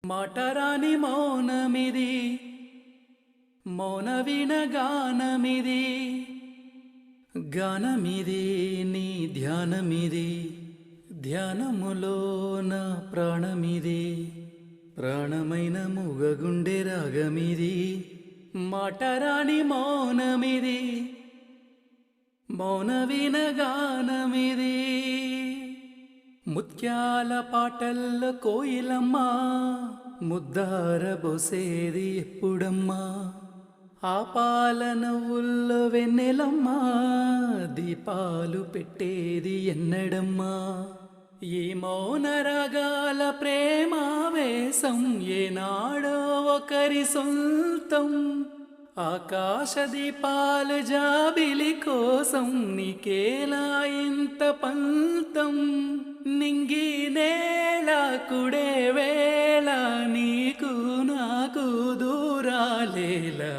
మాటరాని మౌనమిది, మౌన విన గానమిది, గానమిది నీ ధ్యానమిది, ధ్యానములో నా ప్రాణమిది, ప్రాణమైన మూగగుండె రాగమిది. మాటరాని మౌనమిది, మౌన విన గానమిది. ముత్యాల పాటల్లో కోయిలమ్మా, ముద్దార బోసేది ఎప్పుడమ్మా, ఆ పాల నవ్వుల్లో వెన్నెలమ్మా, దీపాలు పెట్టేది ఎన్నడమ్మా. ఈ మౌన రాగాల ప్రేమావేశం ఏనాడో ఒకరి సొంతం, ఆకాశ దీపాల జాబిలి కోసం నీకేలా ఇంత పంతం. నింగి నేల కుడే వేళ నీకు నాకు దూరాలేలా.